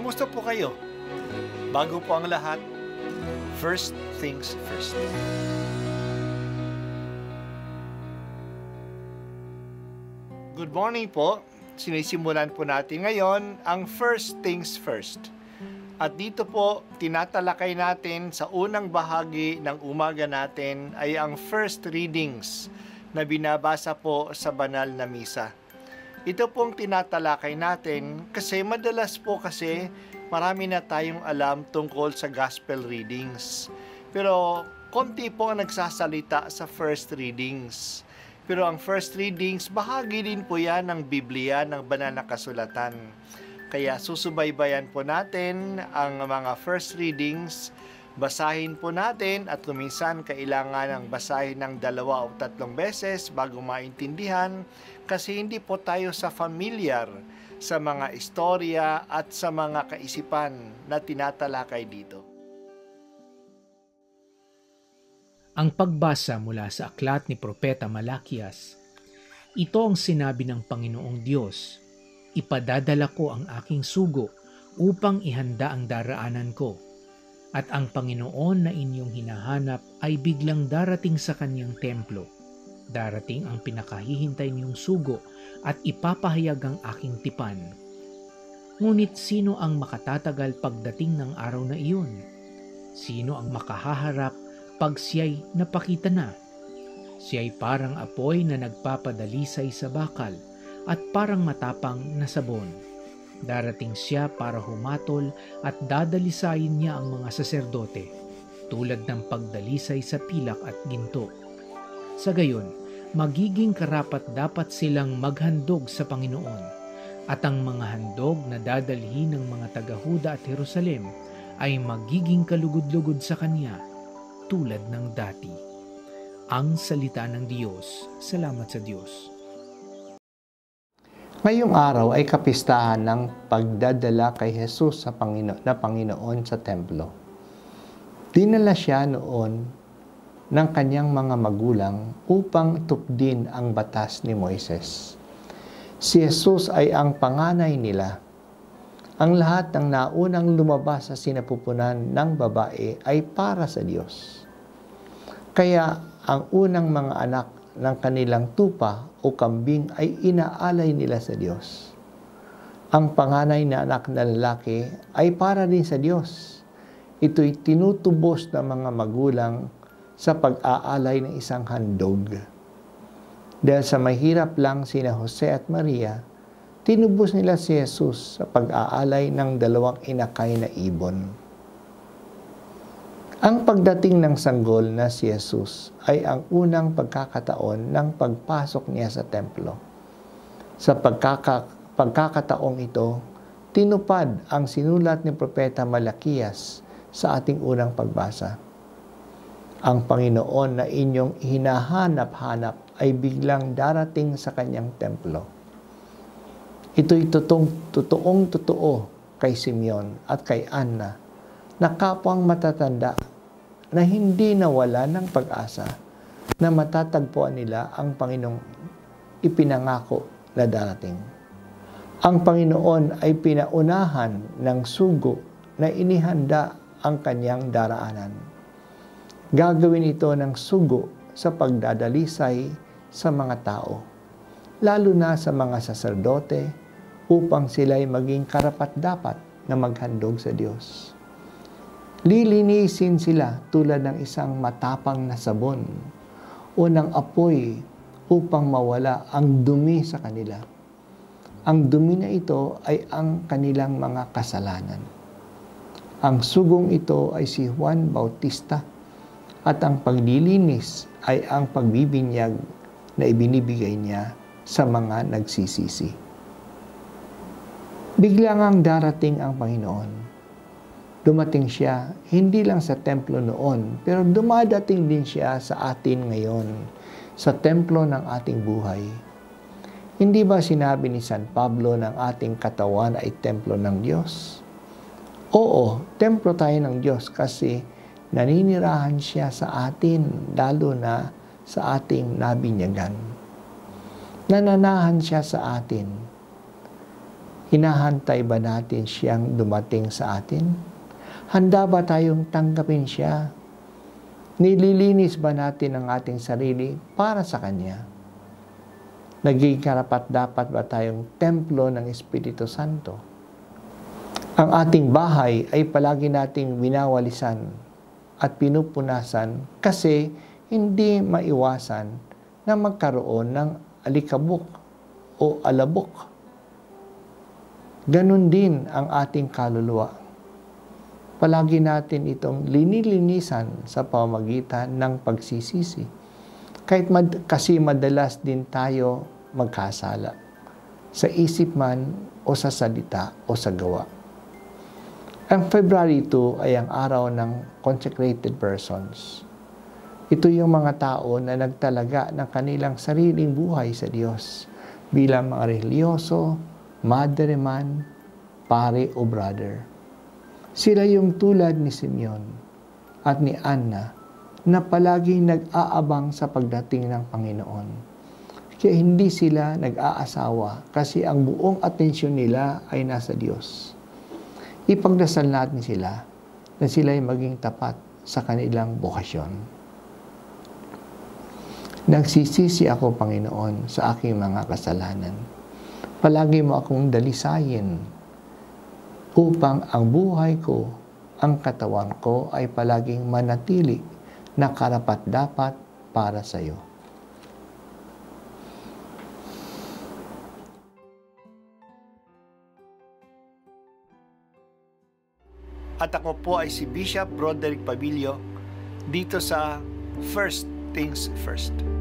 Kumusta po kayo? Bago po ang lahat, first things first. Good morning po. Sinisimulan po natin ngayon ang first things first. At dito po, tinatalakay natin sa unang bahagi ng umaga natin ay ang first readings na binabasa po sa banal na misa. Ito pong tinatalakay natin kasi madalas po kasi marami na tayong alam tungkol sa gospel readings. Pero konti po ang nagsasalita sa first readings. Pero ang first readings, bahagi din po yan ng Biblia, ng banal na kasulatan. Kaya susubaybayan po natin ang mga first readings, basahin po natin at kuminsan kailangan ng basahin ng 2 o 3 beses bago maintindihan kasi hindi po tayo familiar sa mga istorya at sa mga kaisipan na tinatalakay dito. Ang pagbasa mula sa aklat ni Propeta Malakias. Ito ang sinabi ng Panginoong Diyos, "Ipadadala ko ang aking sugo upang ihanda ang daraanan ko, at ang Panginoon na inyong hinahanap ay biglang darating sa kanyang templo. Darating ang pinakahihintay niyong sugo at ipapahayag ang aking tipan. Ngunit sino ang makatatagal pagdating ng araw na iyon? Sino ang makahaharap pag siya'y napakita na? Siya'y parang apoy na nagpapadalisay sa bakal at parang matapang na sabon. Darating siya para humatol at dadalisayin niya ang mga saserdote, tulad ng pagdalisay sa pilak at ginto. Sa gayon, magiging karapat-dapat silang maghandog sa Panginoon, at ang mga handog na dadalhin ng mga taga-Huda at Jerusalem ay magiging kalugod-lugod sa Kanya, tulad ng dati." Ang salita ng Diyos. Salamat sa Diyos. Ngayong araw ay kapistahan ng pagdadala kay Jesus sa Panginoon sa templo. Dinala siya noon ng kanyang mga magulang upang tupdin ang batas ni Moises. Si Jesus ay ang panganay nila. Ang lahat ng naunang lumabas sa sinapupunan ng babae ay para sa Diyos. Kaya ang unang mga anak ng kanilang tupa o kambing ay inaalay nila sa Diyos. Ang panganay na anak na lalaki ay para din sa Diyos. Ito'y tinutubos ng mga magulang sa pag-aalay ng isang handog. Dahil sa mahirap lang sina Jose at Maria, tinubos nila si Jesus sa pag-aalay ng 2 inakay na ibon. Ang pagdating ng sanggol na si Jesus ay ang unang pagkakataon ng pagpasok niya sa templo. Sa pagkakataong ito, tinupad ang sinulat ni Propeta Malakias sa ating unang pagbasa. Ang Panginoon na inyong hinahanap-hanap ay biglang darating sa kanyang templo. Ito'y totoong-totoo kay Simeon at kay Anna, na kapwang matatanda na hindi nawala ng pag-asa na matatagpuan nila ang Panginoong ipinangako na darating. Ang Panginoon ay pinaunahan ng sugo na inihanda ang kanyang daraanan. Gagawin ito ng sugo sa pagdadalisay sa mga tao, lalo na sa mga saserdote, upang sila'y maging karapat-dapat na maghandog sa Diyos. Lilinisin sila tulad ng isang matapang na sabon o ng apoy upang mawala ang dumi sa kanila. Ang dumi na ito ay ang kanilang mga kasalanan. Ang sugong ito ay si Juan Bautista at ang paglilinis ay ang pagbibinyag na ibinibigay niya sa mga nagsisisi. Biglang ang darating ang Panginoon. Dumating siya hindi lang sa templo noon, pero dumadating din siya sa atin ngayon, sa templo ng ating buhay. Hindi ba sinabi ni San Pablo ng ating katawan ay templo ng Diyos? Oo, templo tayo ng Diyos kasi naninirahan siya sa atin, lalo na sa ating nabinyagan. Nananahan siya sa atin. Hinahantay ba natin siyang dumating sa atin? Handa ba tayong tanggapin siya? Nililinis ba natin ang ating sarili para sa Kanya? Naging karapat-dapat ba tayong templo ng Espiritu Santo? Ang ating bahay ay palagi nating winawalisan at pinupunasan kasi hindi maiwasan na magkaroon ng alikabok o alabok. Ganon din ang ating kaluluwa. Palagi natin itong linilinisan sa pamamagitan ng pagsisisi. Kasi madalas din tayo magkasala sa isip man o sa salita o sa gawa. Ang February 2 ay ang araw ng consecrated persons. Ito yung mga tao na nagtalaga ng kanilang sariling buhay sa Diyos bilang mga religyoso, madre man, pare o brother. Sila yung tulad ni Simeon at ni Anna na palaging nag-aabang sa pagdating ng Panginoon. Kaya hindi sila nag-aasawa kasi ang buong atensyon nila ay nasa Diyos. Ipagdasal natin sila na sila ay maging tapat sa kanilang bokasyon. Nagsisisi ako, Panginoon, sa aking mga kasalanan. Palagi mo akong dalisayin upang ang buhay ko, ang katawan ko ay palaging manatili na karapat-dapat para sa iyo. At ako po ay si Bishop Broderick Pabilio dito sa First Things First.